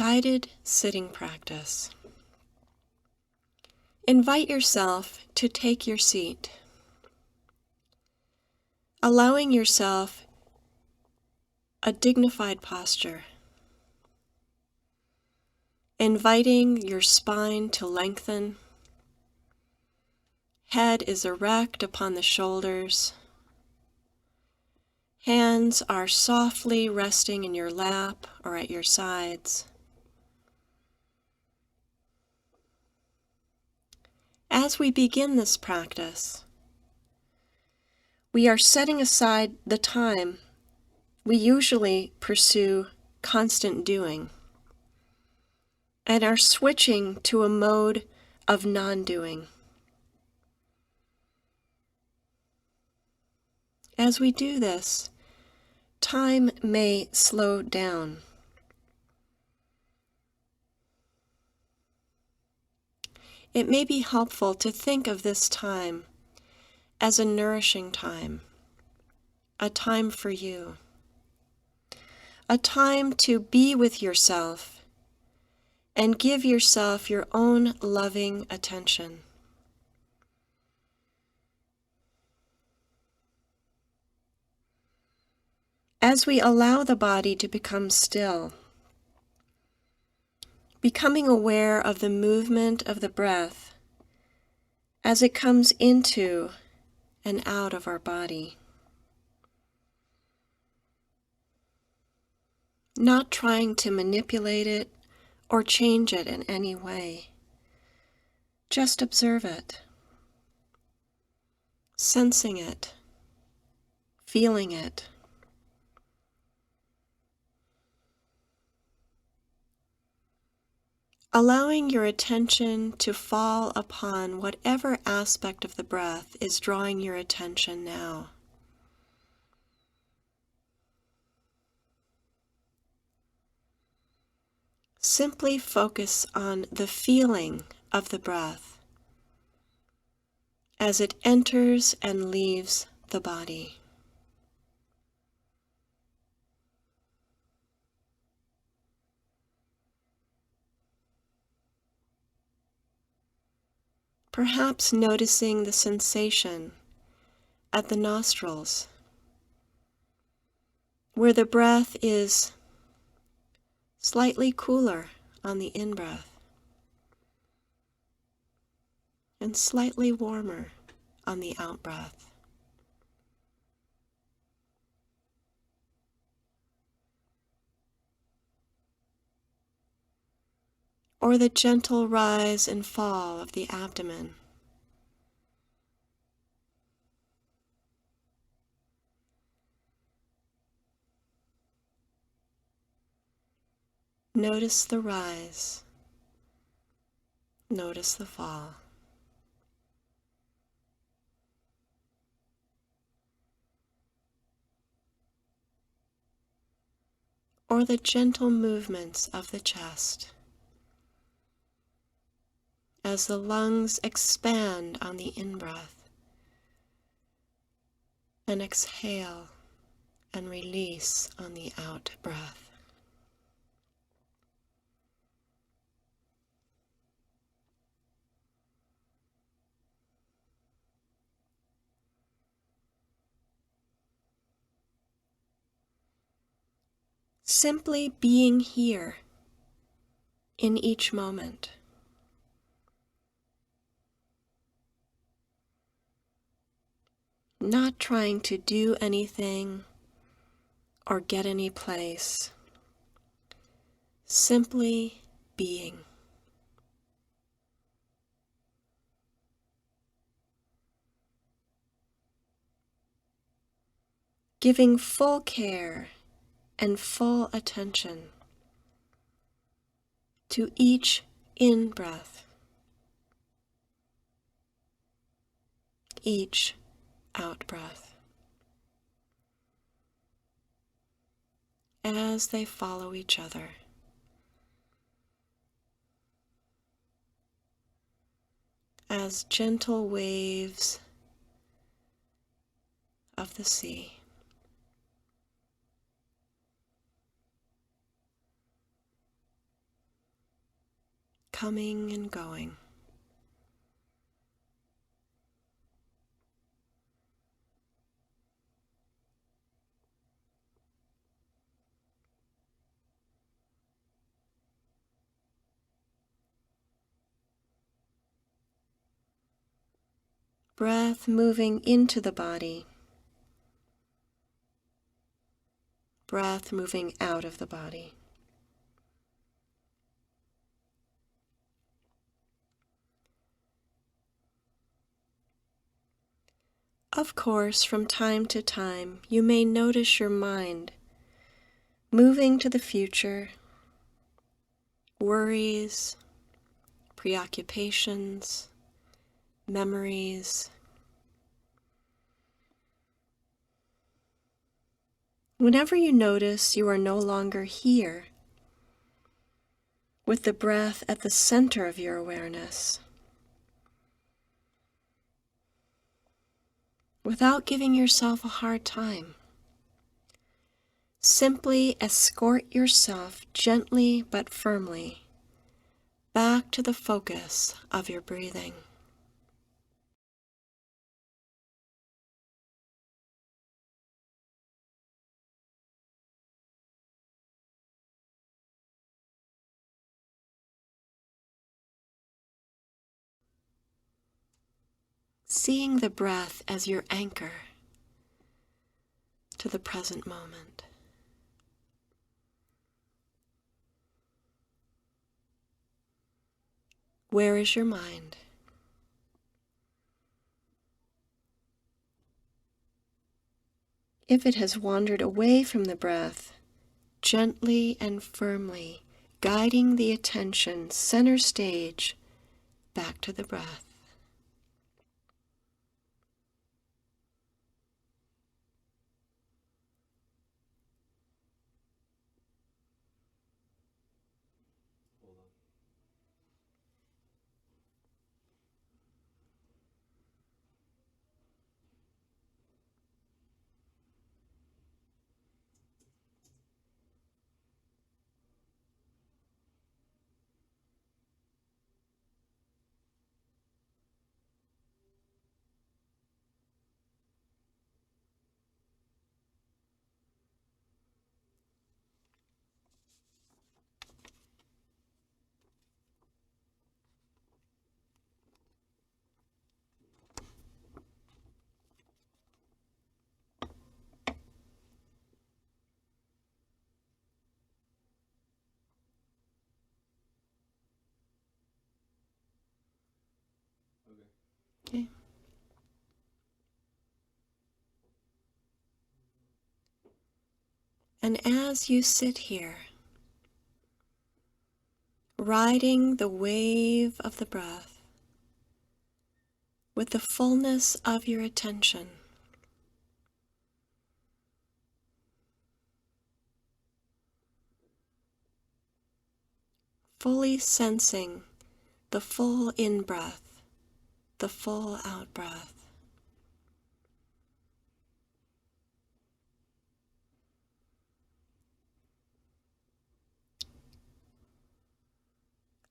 guided sitting practice. Invite yourself to take your seat, allowing yourself a dignified posture, inviting your spine to lengthen. Head is erect upon the shoulders. Hands are softly resting in your lap or at your sides. As we begin this practice, we are setting aside the time we usually pursue constant doing and are switching to a mode of non-doing. As we do this, time may slow down. It may be helpful to think of this time as a nourishing time, a time for you, a time to be with yourself and give yourself your own loving attention. As we allow the body to become still, becoming aware of the movement of the breath as it comes into and out of our body. Not trying to manipulate it or change it in any way. Just observe it, sensing it, feeling it. Allowing your attention to fall upon whatever aspect of the breath is drawing your attention now. Simply focus on the feeling of the breath as it enters and leaves the body. Perhaps noticing the sensation at the nostrils, where the breath is slightly cooler on the in-breath and slightly warmer on the out-breath. Or the gentle rise and fall of the abdomen. Notice the rise. Notice the fall. Or the gentle movements of the chest as the lungs expand on the in-breath and exhale and release on the out-breath. Simply being here in each moment. Not trying to do anything or get any place. Simply being. Giving full care and full attention to each in-breath, each out-breath, as they follow each other. As gentle waves of the sea. coming and going. Breath moving into the body. Breath moving out of the body. Of course, from time to time, you may notice your mind moving to the future, worries, preoccupations, memories. Whenever you notice you are no longer here, with the breath at the center of your awareness, without giving yourself a hard time, simply escort yourself gently but firmly back to the focus of your breathing. Seeing the breath as your anchor to the present moment. Where is your mind? If it has wandered away from the breath, gently and firmly guiding the attention center stage back to the breath. Okay. And as you sit here, riding the wave of the breath with the fullness of your attention, fully sensing the full in-breath, the full out-breath.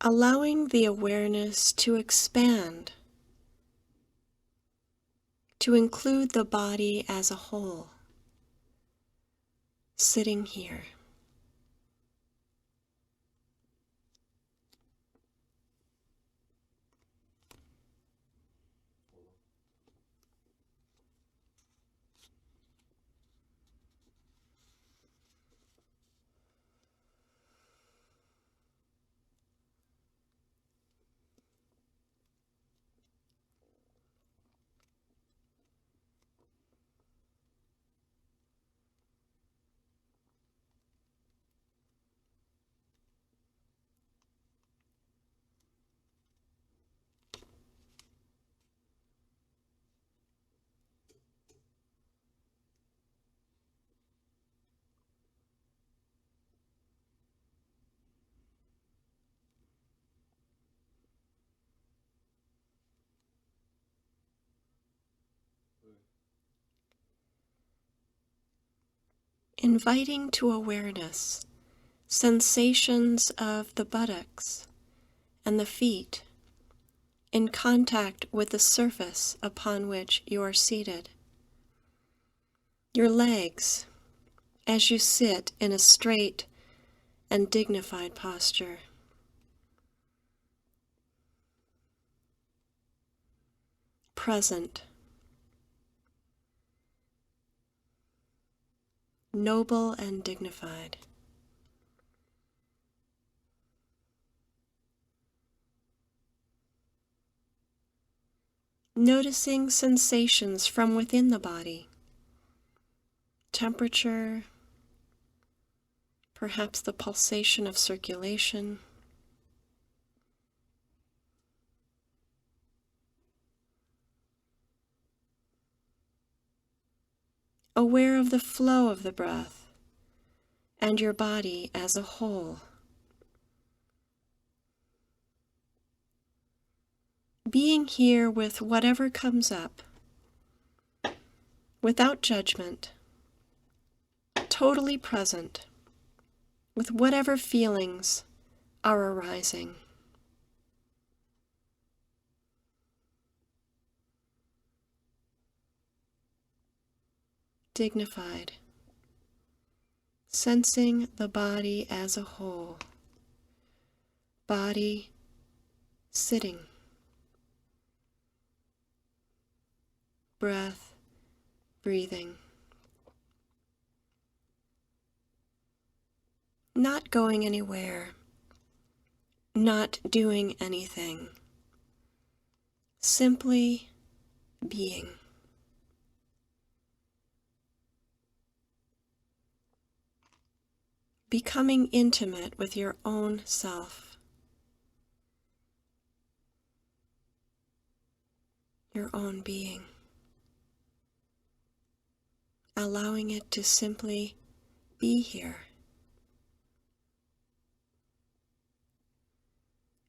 Allowing the awareness to expand, to include the body as a whole, sitting here. Inviting to awareness sensations of the buttocks and the feet in contact with the surface upon which you are seated. Your legs as you sit in a straight and dignified posture. Present, noble and dignified. Noticing sensations from within the body, temperature, perhaps the pulsation of circulation. Aware of the flow of the breath and your body as a whole. Being here with whatever comes up, without judgment, totally present with whatever feelings are arising. Dignified, sensing the body as a whole, body sitting, breath breathing, not going anywhere, not doing anything, simply being. Becoming intimate with your own self, your own being, allowing it to simply be here,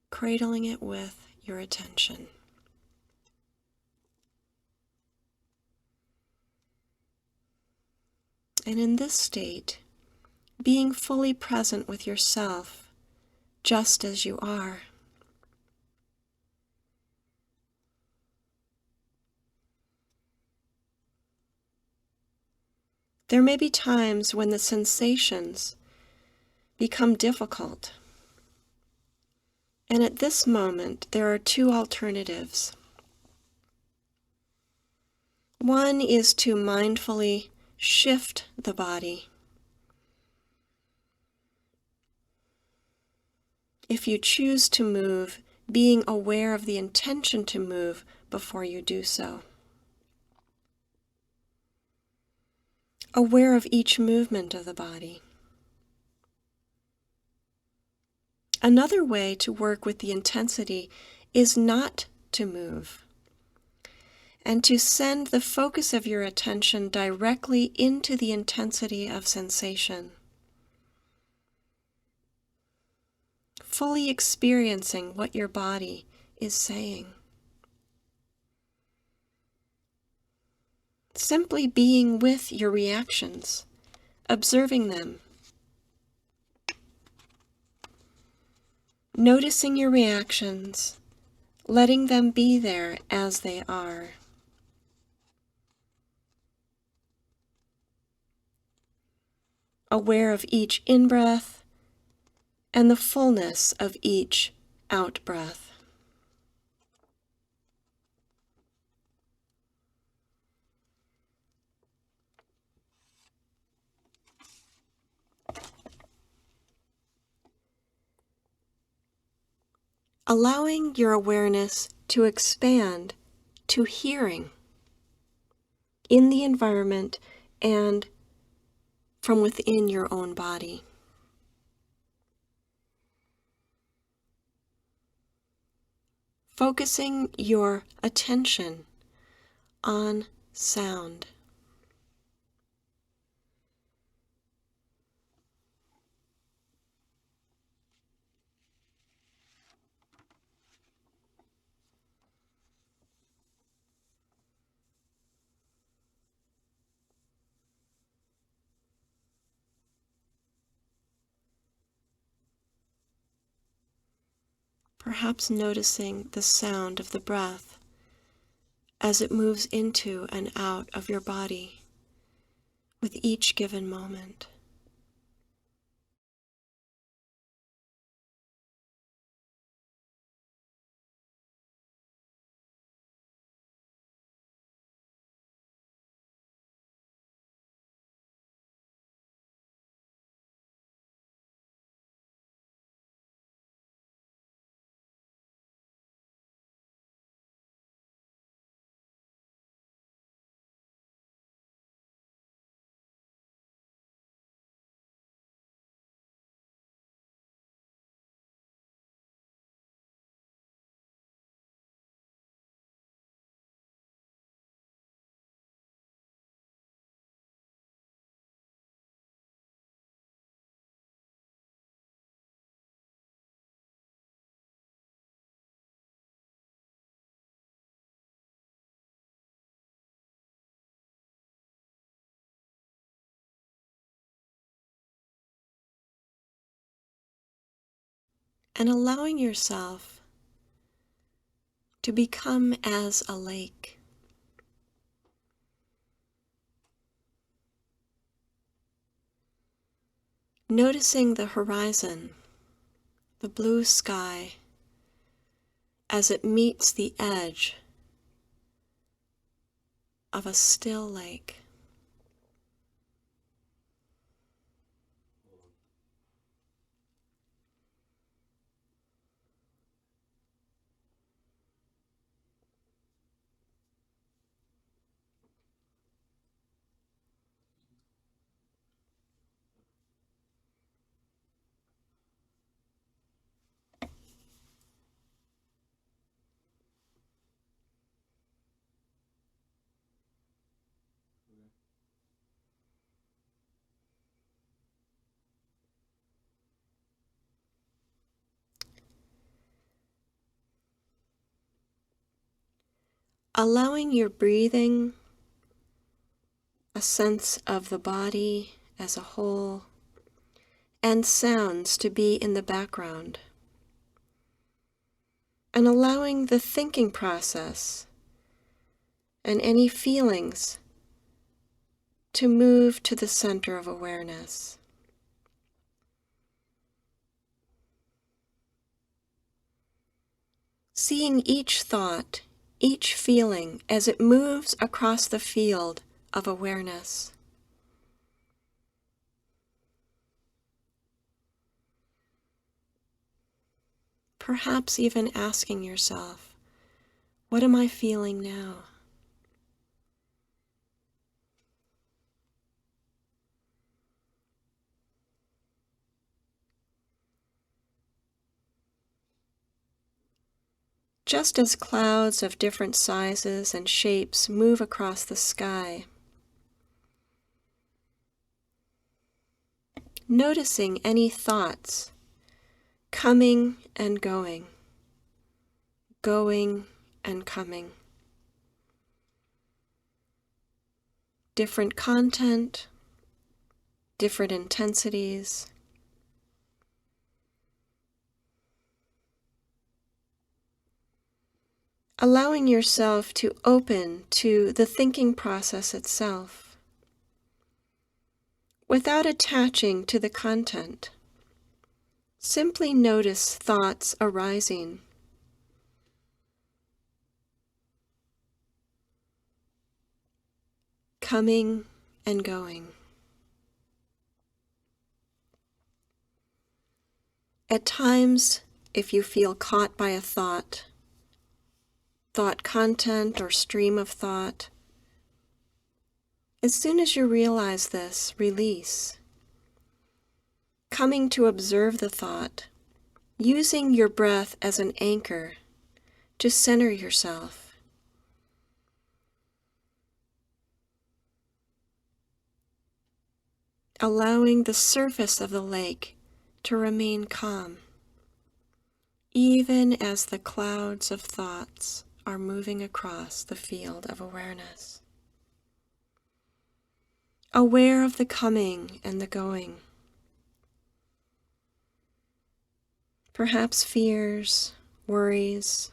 cradling it with your attention. And in this state, being fully present with yourself just as you are. There may be times when the sensations become difficult. And at this moment, there are two alternatives. One is to mindfully shift the body. If you choose to move, being aware of the intention to move before you do so. Aware of each movement of the body. Another way to work with the intensity is not to move, and to send the focus of your attention directly into the intensity of sensation, fully experiencing what your body is saying. Simply being with your reactions, observing them, noticing your reactions, letting them be there as they are. Aware of each in-breath and the fullness of each out-breath. Allowing your awareness to expand to hearing in the environment and from within your own body. Focusing your attention on sound. perhaps noticing the sound of the breath as it moves into and out of your body with each given moment. And allowing yourself to become as a lake. Noticing the horizon, the blue sky, as it meets the edge of a still lake. Allowing your breathing, a sense of the body as a whole, and sounds to be in the background. And allowing the thinking process and any feelings to move to the center of awareness. Seeing each thought, each feeling as it moves across the field of awareness. Perhaps even asking yourself, what am I feeling now? Just as clouds of different sizes and shapes move across the sky, noticing any thoughts coming and going, going and coming. Different content, different intensities. Allowing yourself to open to the thinking process itself without attaching to the content. Simply notice thoughts arising. Coming and going. At times, if you feel caught by a thought content or stream of thought, as soon as you realize this, release. Coming to observe the thought, using your breath as an anchor to center yourself. Allowing the surface of the lake to remain calm, even as the clouds of thoughts are moving across the field of awareness. Aware of the coming and the going. Perhaps fears, worries,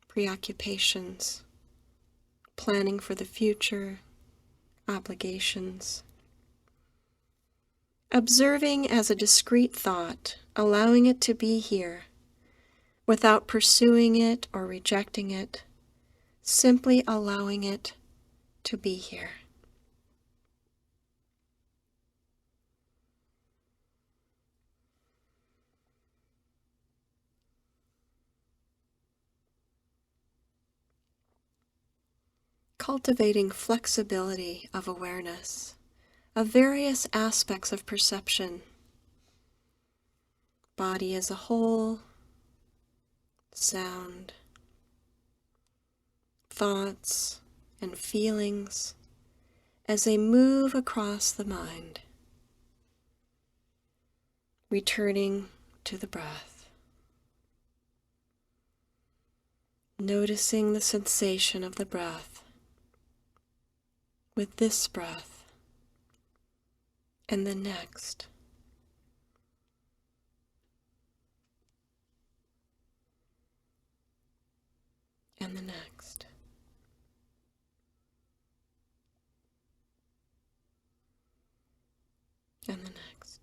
preoccupations, planning for the future, obligations. Observing as a discrete thought, allowing it to be here, without pursuing it or rejecting it, simply allowing it to be here. Cultivating flexibility of awareness of various aspects of perception, body as a whole, sound, thoughts, and feelings as they move across the mind, returning to the breath, noticing the sensation of the breath with this breath and the next. And the next. And the next.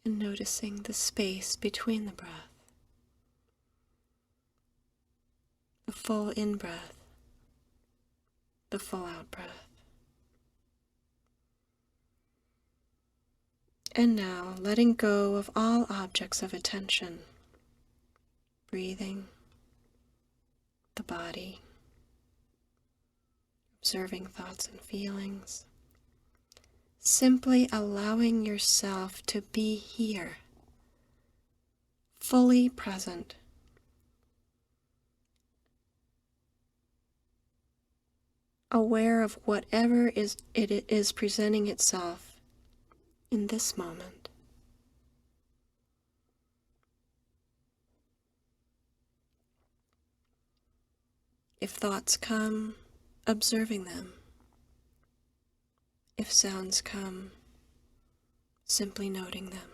And noticing the space between the breath, the full in-breath, the full out-breath. And now letting go of all objects of attention, breathing, the body, observing thoughts and feelings, simply allowing yourself to be here, fully present, aware of whatever it is presenting itself in this moment. If thoughts come, observing them. If sounds come, simply noting them.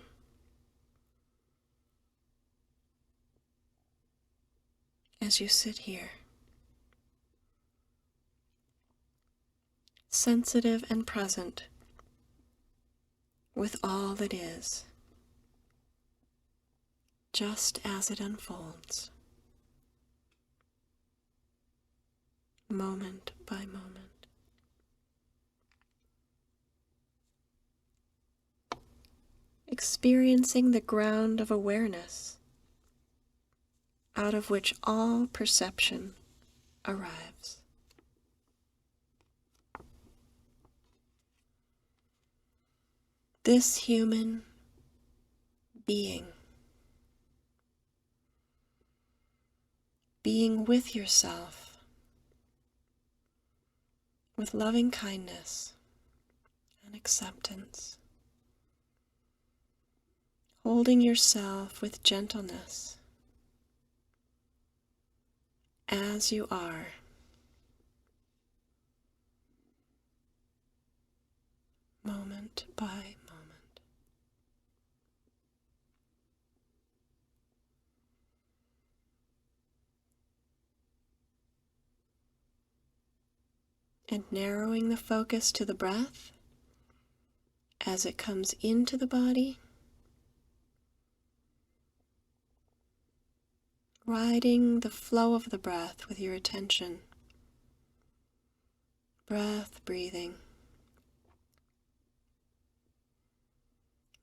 As you sit here, sensitive and present with all that is, just as it unfolds, moment by moment. Experiencing the ground of awareness, out of which all perception arrives. This human being with yourself, with loving kindness and acceptance, holding yourself with gentleness as you are, moment by moment. And narrowing the focus to the breath as it comes into the body, riding the flow of the breath with your attention. Breath, breathing.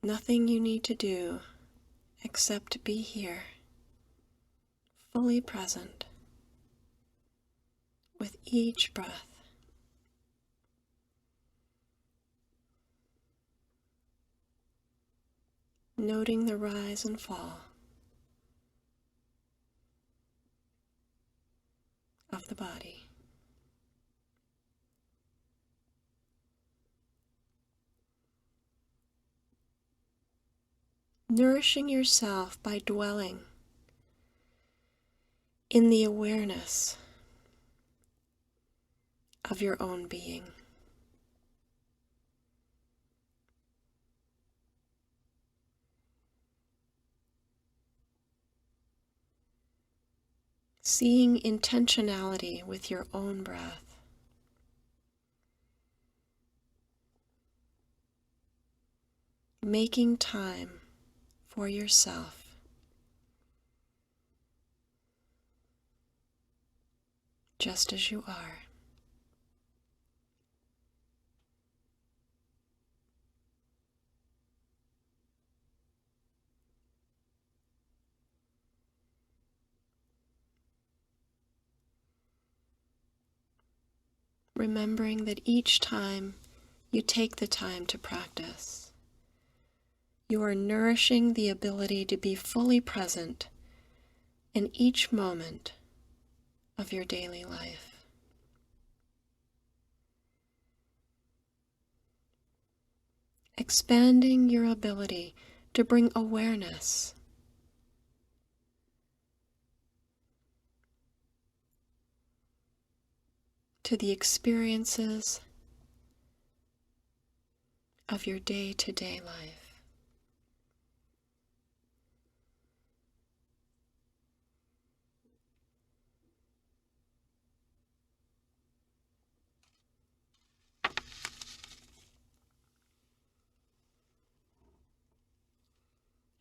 Nothing you need to do except to be here, fully present with each breath. Noting the rise and fall of the body. Nourishing yourself by dwelling in the awareness of your own being. seeing intentionality with your own breath. Making time for yourself. Just as you are. Remembering that each time you take the time to practice, you are nourishing the ability to be fully present in each moment of your daily life. Expanding your ability to bring awareness to the experiences of your day-to-day life.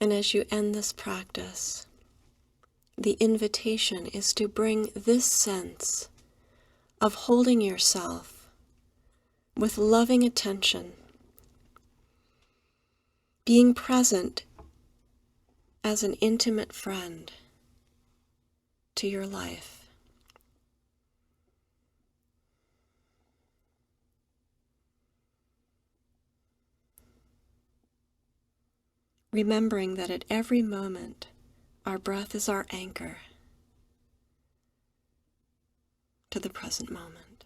And as you end this practice, the invitation is to bring this sense of holding yourself with loving attention, being present as an intimate friend to your life. Remembering that at every moment, our breath is our anchor to the present moment.